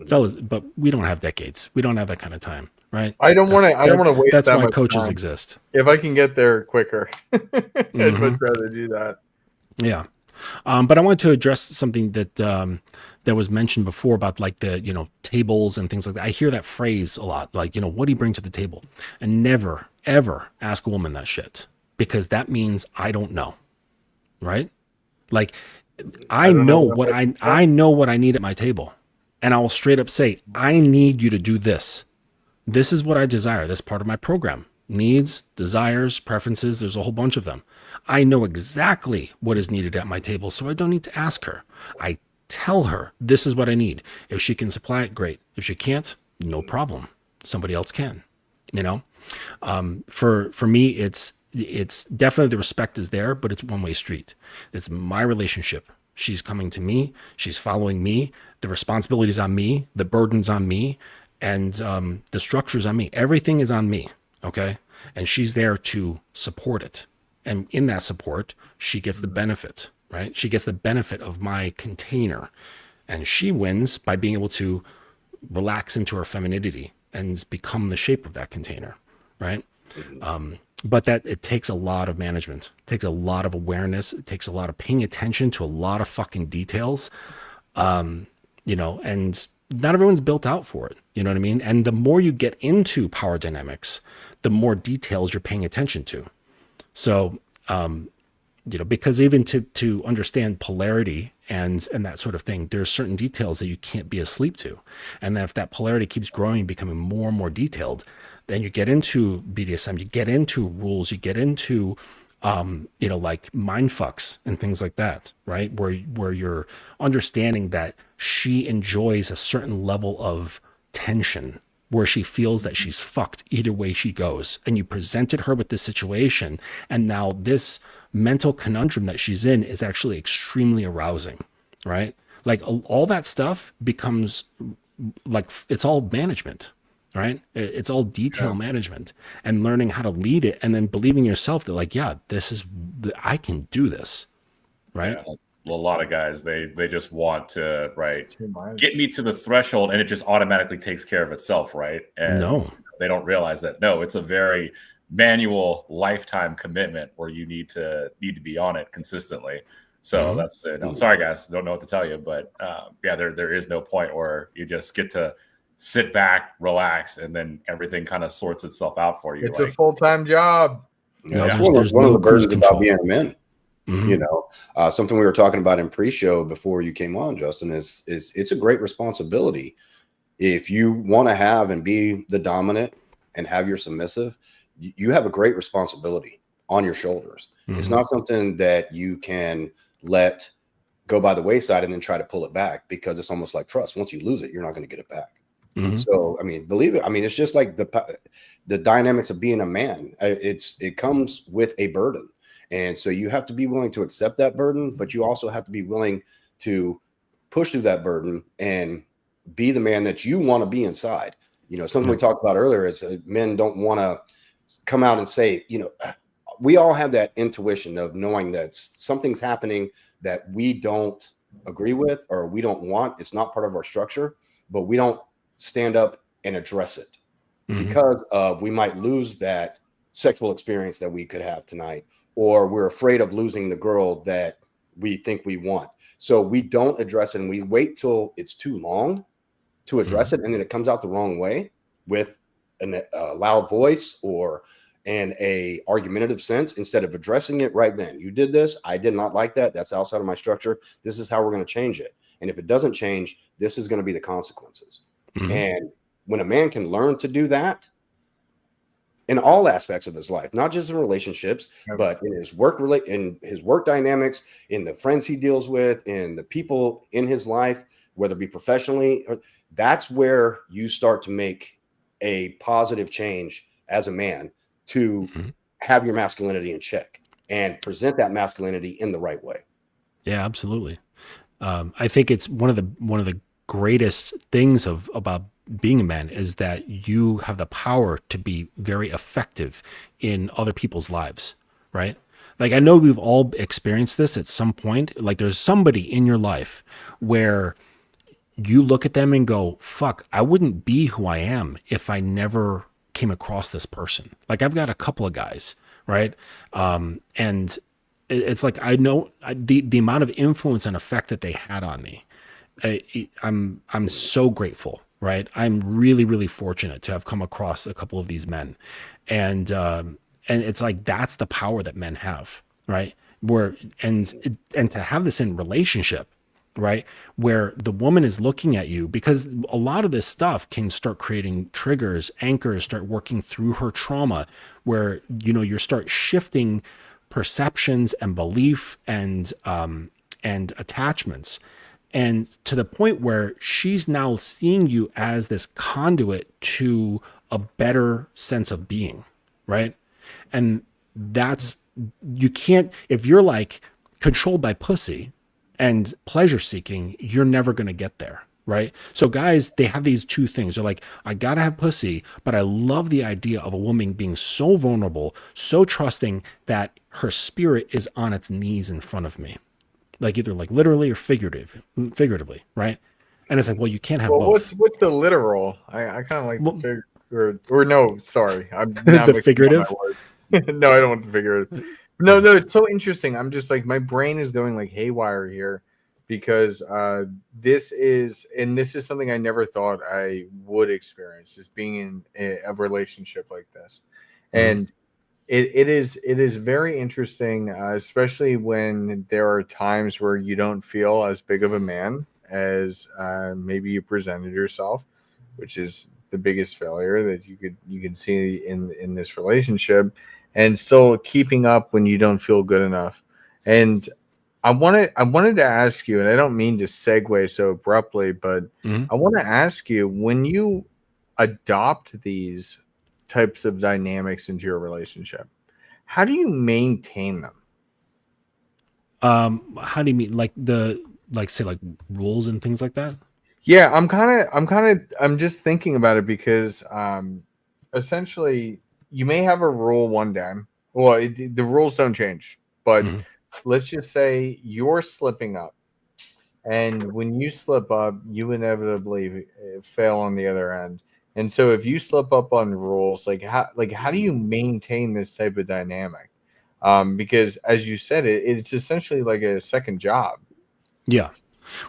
Fellas, but we don't have decades. We don't have that kind of time, right? I don't want to waste that's that why much coaches time. Exist. If I can get there quicker, I'd much rather do that. Yeah. But I wanted to address something that that was mentioned before about the, tables and things like that. I hear that phrase a lot, what do you bring to the table? And never, ever ask a woman that shit, because that means I don't know, right? Like I don't know know what what I know what I need at my table. And I will straight up say, I need you to do this. This is what I desire. This part of my program. Needs, desires, preferences, there's a whole bunch of them. I know exactly what is needed at my table, so I don't need to ask her. I tell her, this is what I need. If she can supply it, great. If she can't, no problem. Somebody else can. You know, for me, it's definitely the respect is there, but it's one-way street. It's my relationship. She's coming to me. She's following me. The responsibility's on me. The burden's on me, and the structure's on me. Everything is on me. Okay, and she's there to support it. And in that support, she gets the benefit. Right? She gets the benefit of my container, and she wins by being able to relax into her femininity and become the shape of that container, right? But that it takes a lot of management, it takes a lot of awareness, it takes a lot of paying attention to a lot of fucking details, you know, and not everyone's built out for it. You know what I mean? And the more you get into power dynamics, the more details you're paying attention to. So, you know, because even to understand polarity and that sort of thing, there's certain details that you can't be asleep to. And then if that polarity keeps growing, becoming more and more detailed, then you get into BDSM, you get into rules, you get into, you know, like mind fucks and things like that, right? Where you're understanding that she enjoys a certain level of tension, where she feels that she's fucked either way she goes. And you presented her with this situation, and now this mental conundrum that she's in is actually extremely arousing, right? Like all that stuff becomes like, it's all management, right? It's all detail management and learning how to lead it, and then believing yourself that like, yeah, I can do this, right? Yeah. A lot of guys, they just want to, right, Too much. get me to the threshold, and it just automatically takes care of itself, right? And No. they don't realize that no, it's a very manual lifetime commitment where you need to be on it consistently. So that's it. I'm sorry, guys, don't know what to tell you, but yeah, there is no point where you just get to sit back, relax, and then everything kind of sorts itself out for you. It's a full-time job. Yeah, that's there's one of no the burdens cruise about control. being a man. Mhm. You know, something we were talking about in pre-show before you came on, Justin, is it's a great responsibility if you want to have and be the dominant and have your submissive. You have a great responsibility on your shoulders. It's not something that you can let go by the wayside and then try to pull it back, because it's almost like trust. Once you lose it, you're not going to get it back. So, I mean, believe it. I mean, it's just like the dynamics of being a man. It comes with a burden. And so you have to be willing to accept that burden, but you also have to be willing to push through that burden and be the man that you want to be inside. You know, something we talked about earlier is men don't want to come out and say, you know, we all have that intuition of knowing that something's happening that we don't agree with or we don't want. It's not part of our structure, but we don't stand up and address it because of we might lose that sexual experience that we could have tonight, or we're afraid of losing the girl that we think we want. So we don't address it, and we wait till it's too long to address it, and then it comes out the wrong way with a loud voice or a argumentative sense, instead of addressing it right then. You did this. I did not like that. That's outside of my structure. This is how we're going to change it. And if it doesn't change, this is going to be the consequences. And when a man can learn to do that in all aspects of his life, not just in relationships, but in his work dynamics, in the friends he deals with, in the people in his life, whether it be professionally, that's where you start to make a positive change as a man to have your masculinity in check and present that masculinity in the right way. Yeah, absolutely. I think it's one of the greatest things about being a man is that you have the power to be very effective in other people's lives, right? Like, I know we've all experienced this at some point. Like, there's somebody in your life where you look at them and go, fuck, I wouldn't be who I am if I never came across this person. Like, I've got a couple of guys, right? And it's like, I know the amount of influence and effect that they had on me. I'm so grateful, right? I'm really, really fortunate to have come across a couple of these men. And And it's like, that's the power that men have, right? Where, and to have this in relationship, right? Where the woman is looking at you, because a lot of this stuff can start creating triggers, anchors, start working through her trauma, where, you start shifting perceptions and belief and attachments. And to the point where she's now seeing you as this conduit to a better sense of being, right? And that's, you can't, if you're like controlled by pussy and pleasure seeking, you're never going to get there, right? So guys, they have these two things. They're like, I got to have pussy, but I love the idea of a woman being so vulnerable, so trusting that her spirit is on its knees in front of me. Like either like literally or figuratively, right? And it's like, well, you can't have Well, both. what's the literal? I kind of like Well, the figure, or no, sorry, I'm now the mixing up figurative. my words. No, I don't want the figurative. No, it's so interesting. I'm just like, my brain is going like haywire here because this is something I never thought I would experience, is being in a relationship like this. And it is very interesting, especially when there are times where you don't feel as big of a man as maybe you presented yourself, which is the biggest failure that you can see in this relationship, and still keeping up when you don't feel good enough. And I wanted to ask you, and I don't mean to segue so abruptly, but Mhm. I want to ask you, when you adopt these types of dynamics into your relationship, how do you maintain them? How do you mean, like say like rules and things like that? Yeah, I'm just thinking about it because essentially you may have a rule one day. Well, the rules don't change, but Mhm. let's just say you're slipping up, and when you slip up, you inevitably fail on the other end. And so if you slip up on rules, like how do you maintain this type of dynamic? Because as you said, it's essentially like a second job. Yeah.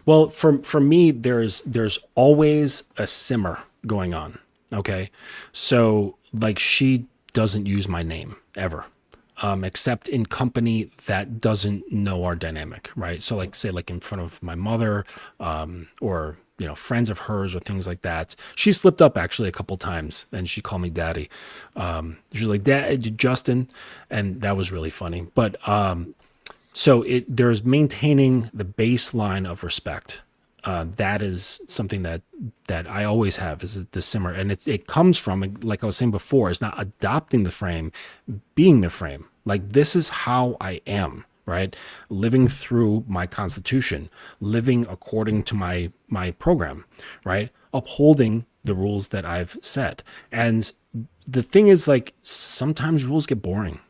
Well, for me, there's always a simmer going on. Okay, so like she doesn't use my name ever, except in company that doesn't know our dynamic, right? So like say like in front of my mother, or friends of hers or things like that. She slipped up actually a couple times, and she called me daddy. She was like, "Dad, Justin," and that was really funny. But so there's maintaining the baseline of respect. That is something that I always have, is the simmer, and it comes from, like I was saying before, it's not adopting the frame, being the frame. Like, this is how I am, right? Living through my constitution, living according to my program, right? Upholding the rules that I've set. And the thing is, like, sometimes rules get boring.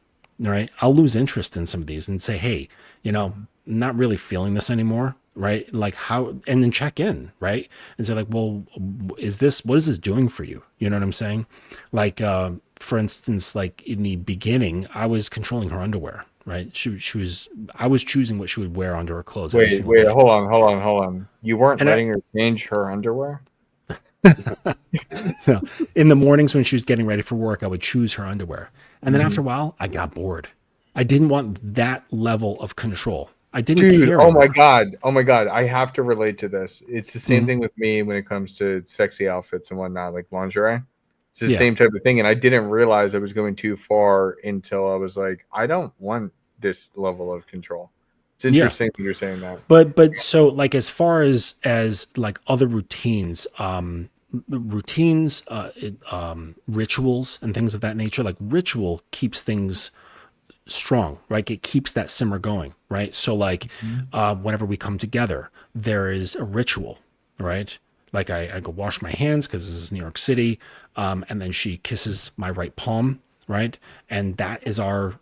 All right, I'll lose interest in some of these and say, hey, not really feeling this anymore, right? Like, how, and then check in, right? And say like, well, what is this doing for you? You know what I'm saying? Like, for instance, like in the beginning, I was controlling her underwear, right? I was choosing what she would wear under her clothes every single Wait, day. hold on. You weren't And letting her change her underwear? in the mornings when she was getting ready for work, I would choose her underwear. And then after a while, I got bored. I didn't want that level of control. I didn't Dude, care oh my anymore. god. Oh my god. I have to relate to this. It's the same Mhm. thing with me when it comes to sexy outfits and whatnot, like lingerie. It's the Yeah. same type of thing. And I didn't realize I was going too far until I was like, I don't want this level of control. It's Yeah. interesting that you're saying that. But so like as far as like other routines, rituals and things of that nature, like ritual keeps things strong, right? It keeps that simmer going, right? So like whenever we come together, there is a ritual, right? Like I go wash my hands because this is New York City, and then she kisses my right palm, right? And that is our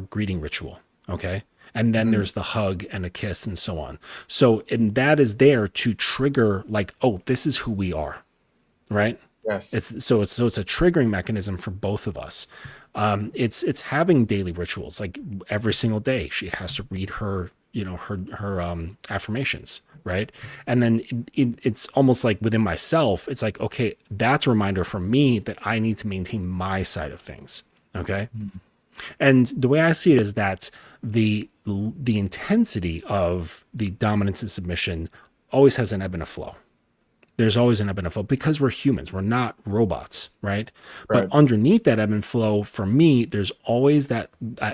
greeting ritual, okay? And then there's the hug and a kiss and so on. So, and that is there to trigger like, oh, this is who we are, right? Yes. It's a triggering mechanism for both of us. It's having daily rituals, like every single day she has to read her affirmations, right? And then it's almost like within myself, it's like, okay, that's a reminder for me that I need to maintain my side of things, Okay. And the way I see it is that the intensity of the dominance and submission always has an ebb and a flow. There's always an ebb and a flow because we're humans. We're not robots, right? But Right. underneath that ebb and flow, for me, there's always that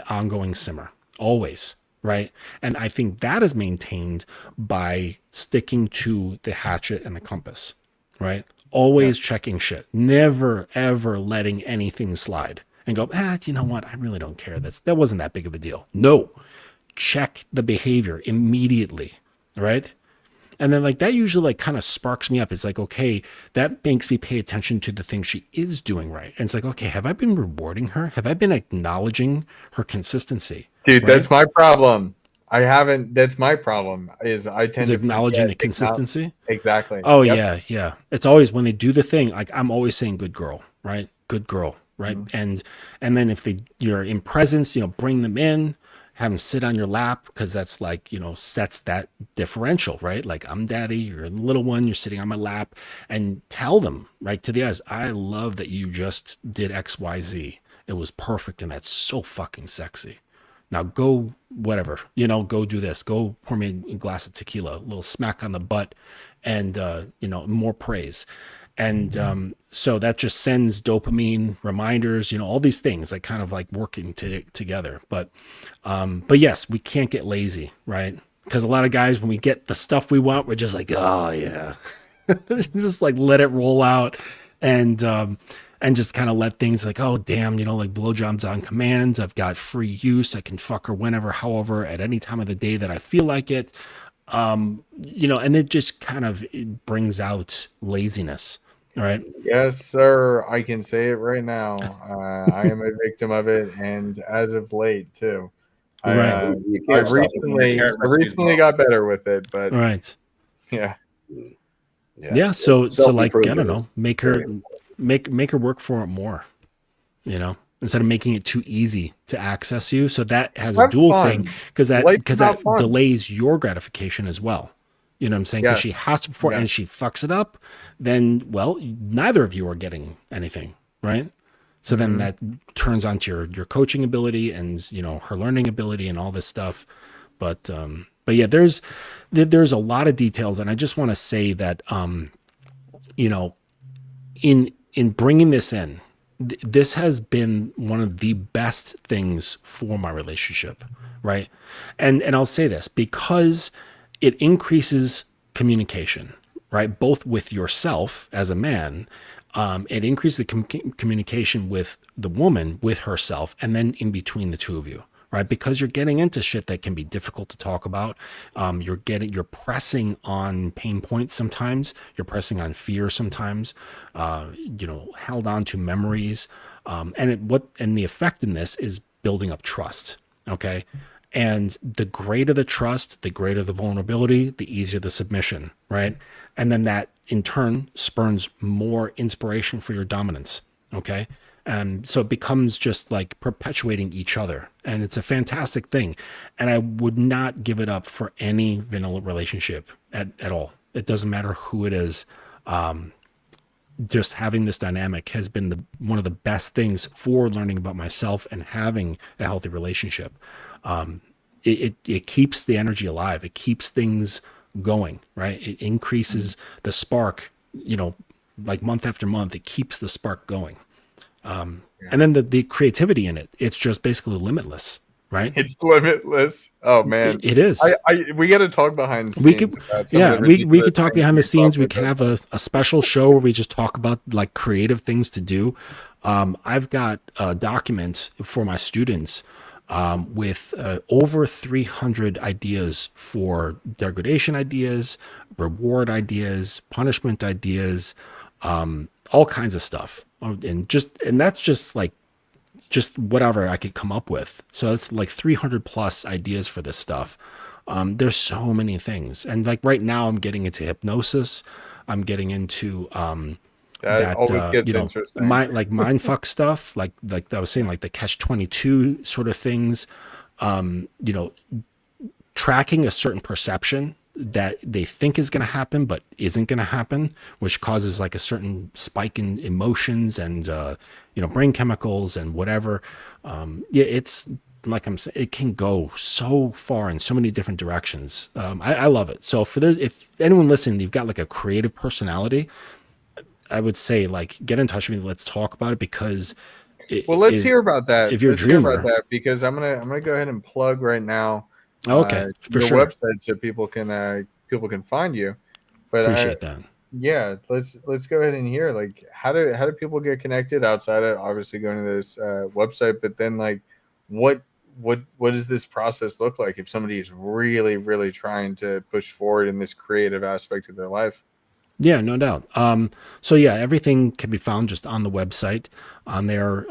ongoing simmer, always, right? And I think that is maintained by sticking to the hatchet and the compass, right? Always checking shit, never ever letting anything slide and go, you know what? I really don't care. That wasn't that big of a deal. No, check the behavior immediately, right? And then like that usually like kind of sparks me up. It's like, okay, that makes me pay attention to the things she is doing right. And it's like, okay, have I been rewarding her? Have I been acknowledging her consistency? Dude, right? that's my problem. I haven't. That's my problem. Is I tend Is to acknowledging the forget consistency? Exactly. Oh Yep. yeah. It's always when they do the thing, like I'm always saying good girl, right? Good girl, right? And then if you're in presence, bring them in, have them sit on your lap, because that's like, sets that differential, right? Like I'm daddy, you're the little one, you're sitting on my lap, and tell them right to the eyes, I love that you just did XYZ. It was perfect, and that's so fucking sexy. Now go whatever, go do this. Go pour me a glass of tequila, a little smack on the butt, and more praise. And so that just sends dopamine reminders, all these things like kind of like working together. But yes, we can't get lazy, right? Because a lot of guys, when we get the stuff we want, we're just like, oh yeah, just like let it roll out. And just kind of let things like, oh, damn, like blowjobs on command. I've got free use. I can fuck her whenever, however, at any time of the day that I feel like it. And it just kind of it brings out laziness. All right. Yes, sir. I can say it right now. I am a victim of it, and as of late too. Right. You I can't stop it. recently got better with it, but Right. yeah. Yeah. So like, I don't Self-improvement know, is make very her make her work for it more, instead of making it too easy to access you. So that has a Have dual fun. thing, because Life's that about fun. delays your gratification as well. You know what I'm saying? Because Yes. she has to perform, Yes. and she fucks it up, then, well, neither of you are getting anything, right? So then that turns onto your coaching ability and, her learning ability and all this stuff. But yeah, there's a lot of details. And I just want to say that, in bringing this in, this has been one of the best things for my relationship, right? And I'll say this because it increases communication, right? Both with yourself as a man, it increases the communication with the woman, with herself, and then in between the two of you, right? Because you're getting into shit that can be difficult to talk about. You're pressing on pain points sometimes. You're pressing on fear sometimes. Held on to memories, and the effect in this is building up trust. Okay. And the greater the trust, the greater the vulnerability, the easier the submission, right? And then that in turn spurns more inspiration for your dominance, okay? And so it becomes just like perpetuating each other. And it's a fantastic thing. And I would not give it up for any vanilla relationship at all. It doesn't matter who it is. Just having this dynamic has been one of the best things for learning about myself and having a healthy relationship. It keeps the energy alive. It keeps things going, right? It increases the spark, like month after month, it keeps the spark going. And then the creativity in it, it's just basically limitless, right? It's limitless. Oh man. It is. We got to talk behind the We scenes could, about some of yeah, the we could ridiculous talk things behind the we scenes. talk We could about. have a special show where we just talk about like creative things to do. I've got a document for my students with over 300 ideas for degradation ideas, reward ideas, punishment ideas, all kinds of stuff. And that's just whatever I could come up with. So it's like 300 plus ideas for this stuff. There's so many things. And like right now I'm getting into hypnosis. I'm getting into That always gets interesting. mind fuck stuff, like I was saying, like the catch-22 sort of things, tracking a certain perception. that they think is going to happen but isn't going to happen, which causes like a certain spike in emotions and brain chemicals and whatever. Yeah, it's like I'm saying, it can go so far in so many different directions. I love it. So if anyone listening, you've got like a creative personality, I would say like get in touch with me. Let's talk about it, because Let's hear about that. If you're a Let's hear dreamer, about that, because I'm gonna go ahead and plug right now. Okay, for your sure. website, so people can find you. But Appreciate that. Yeah, let's go ahead and hear, like, how do people get connected outside of obviously going to this website, but then like what does this process look like if somebody is really, really trying to push forward in this creative aspect of their life? Yeah, no doubt. So yeah, everything can be found just on the website. On there,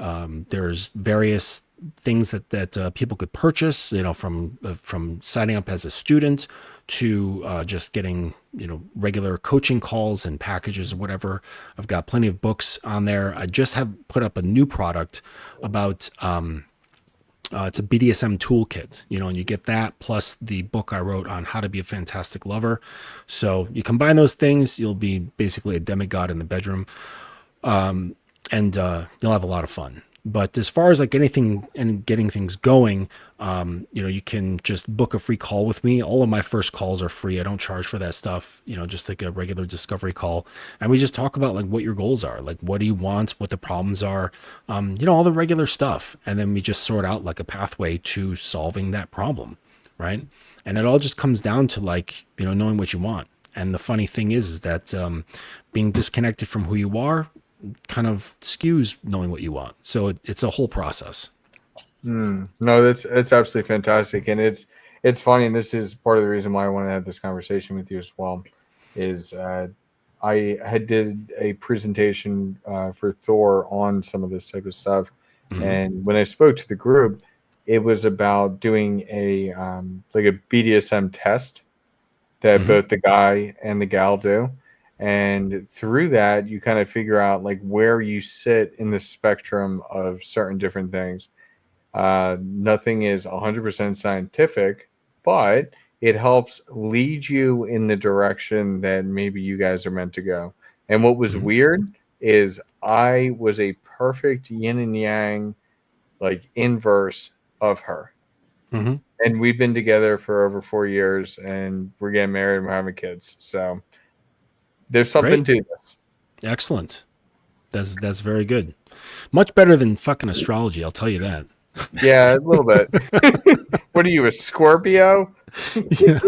there's various things that people could purchase. From signing up as a student to just getting regular coaching calls and packages or whatever. I've got plenty of books on there. I just have put up a new product about. It's a BDSM toolkit, and you get that plus the book I wrote on how to be a fantastic lover. So you combine those things, you'll be basically a demigod in the bedroom, and you'll have a lot of fun. But as far as like anything and getting things going, you can just book a free call with me. All of my first calls are free. I don't charge for that stuff, just like a regular discovery call. And we just talk about like what your goals are, like what do you want, what the problems are, all the regular stuff. And then we just sort out like a pathway to solving that problem, right? And it all just comes down to like, knowing what you want. And the funny thing is that being disconnected from who you are kind of skews knowing what you want. So it's a whole process. No, that's absolutely fantastic. And it's funny. And this is part of the reason why I want to have this conversation with you as well, is I had did a presentation for Thor on some of this type of stuff. Mm-hmm. And when I spoke to the group, it was about doing a like a BDSM test that Mm-hmm. both the guy and the gal do. And through that, you kind of figure out like where you sit in the spectrum of certain different things. Nothing is 100% scientific, but it helps lead you in the direction that maybe you guys are meant to go. And what was Mm-hmm. weird is I was a perfect yin and yang, like inverse of her. Mm-hmm. And we've been together for over 4 years, and we're getting married and we're having kids. So there's something Great. to this. Excellent. That's very good. Much better than fucking astrology, I'll tell you that. Yeah, a little bit. What are you, a Scorpio? Yeah.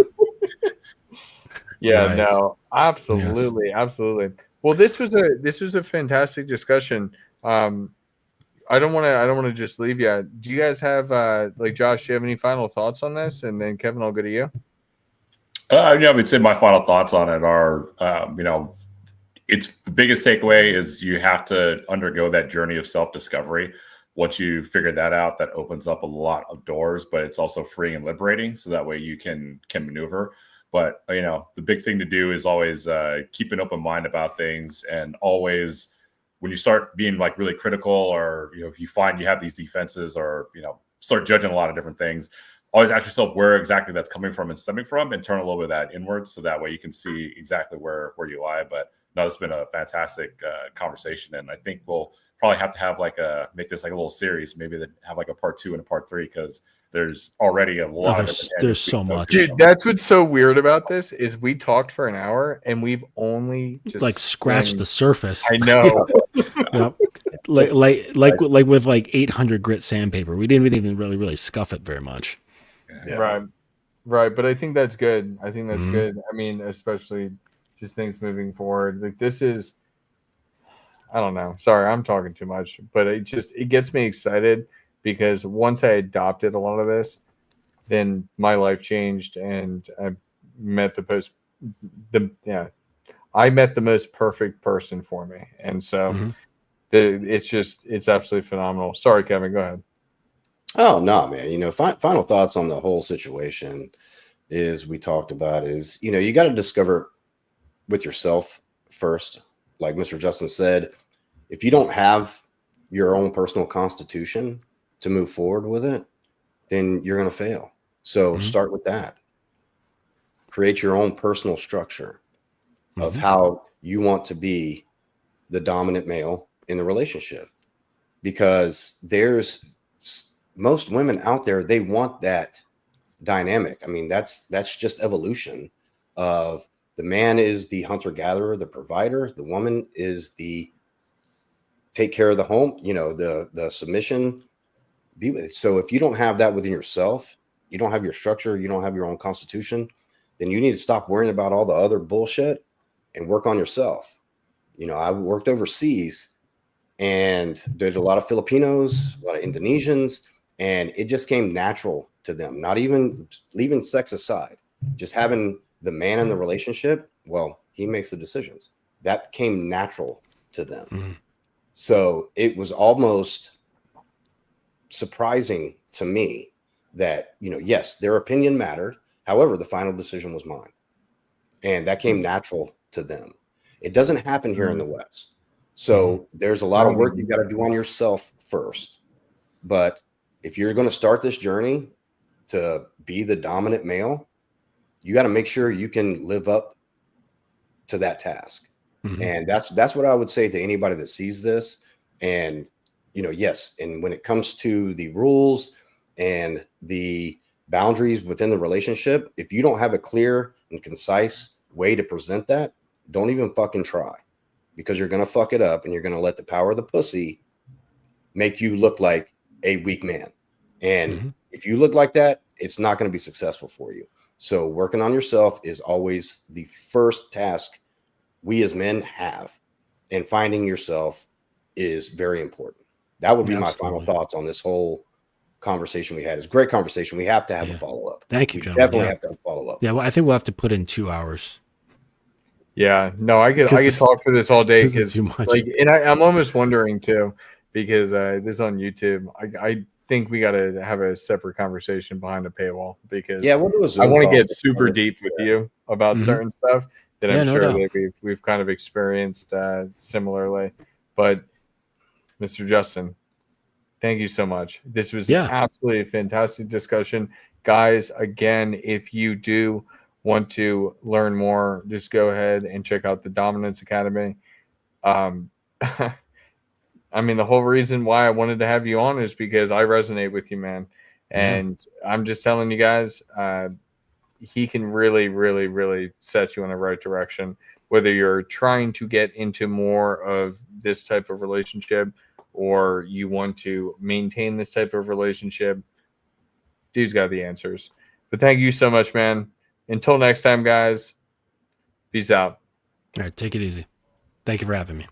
Yeah, Right. no, absolutely, absolutely. Well, this was a fantastic discussion. I don't want to just leave you. Do you guys have like Josh? Do you have any final thoughts on this? And then Kevin, I'll go to you. I would say my final thoughts on it are, it's the biggest takeaway is you have to undergo that journey of self-discovery. Once you figure that out, that opens up a lot of doors, but it's also freeing and liberating. So that way you can maneuver. But, the big thing to do is always keep an open mind about things. And always, when you start being like really critical, or, if you find you have these defenses, or, start judging a lot of different things, always ask yourself where exactly that's coming from and stemming from, and turn a little bit of that inwards. So that way you can see exactly where you lie. But no, it's been a fantastic conversation. And I think we'll probably have to make this like a little series, maybe that have like a part 2 and a part 3, because there's already a lot of different there's so much. Dude, that's what's so weird about this is we talked for an hour and we've only just Like scratched the surface. I know. Yep. like with like 800 grit sandpaper. We didn't even really scuff it very much. Yeah. Right. But I think that's good. I think that's Mhm. good. I mean, especially just things moving forward. Like this is, I don't know. Sorry, I'm talking too much, but it gets me excited, because once I adopted a lot of this, then my life changed, and I met I met the most perfect person for me. And so Mhm. it's absolutely phenomenal. Sorry, Kevin, go ahead. Oh no, man. Final thoughts on the whole situation is we talked about is, you got to discover with yourself first. Like Mr. Justin said, if you don't have your own personal constitution to move forward with it, then you're going to fail. So Mhm. start with that. create your own personal structure of Mhm. how you want to be the dominant male in the relationship, because most women out there, they want that dynamic. I mean, that's just evolution of the man is the hunter gatherer, the provider, the woman is the take care of the home, the submission. So if you don't have that within yourself, you don't have your structure, you don't have your own constitution, then you need to stop worrying about all the other bullshit and work on yourself. I worked overseas and there's a lot of Filipinos, a lot of Indonesians, and it just came natural to them, not even leaving sex aside, just having the man in the relationship. Well, he makes the decisions. That came natural to them. Mhm. So it was almost surprising to me that, yes, their opinion mattered. However, the final decision was mine. And that came natural to them. It doesn't happen here in the West. So there's a lot of work you got to do on yourself first. But if you're going to start this journey to be the dominant male, you got to make sure you can live up to that task. Mhm. And that's what I would say to anybody that sees this. And, yes. And when it comes to the rules and the boundaries within the relationship, if you don't have a clear and concise way to present that, don't even fucking try, because you're going to fuck it up and you're going to let the power of the pussy make you look like a weak man. And Mhm. if you look like that, it's not going to be successful for you. So working on yourself is always the first task we as men have. And finding yourself is very important. That would be my final Absolutely. thoughts on this whole conversation we had. It's a great conversation. We have to have a Yeah. follow-up. Thank you, We gentlemen. definitely Yeah. have to have a follow-up. Yeah. Well, I think we'll have to put in 2 hours. Yeah, no, I could 'Cause this- talk for this all day this is because too much. and I'm almost wondering too, because this is on YouTube. I think we got to have a separate conversation behind a paywall, because Yeah, we'll do a I Zoom want to call. get super deep with you about Mhm. certain stuff that Yeah, I'm no sure doubt. that we've kind of experienced similarly. But Mr. Justin, thank you so much. This was an Yeah. absolutely fantastic discussion. Guys, again, if you do want to learn more, just go ahead and check out the Dominance Academy. I mean, the whole reason why I wanted to have you on is because I resonate with you, man. Yeah. And I'm just telling you guys, he can really, really, really set you in the right direction. Whether you're trying to get into more of this type of relationship or you want to maintain this type of relationship, dude's got the answers. But thank you so much, man. Until next time, guys, peace out. All right. Take it easy. Thank you for having me.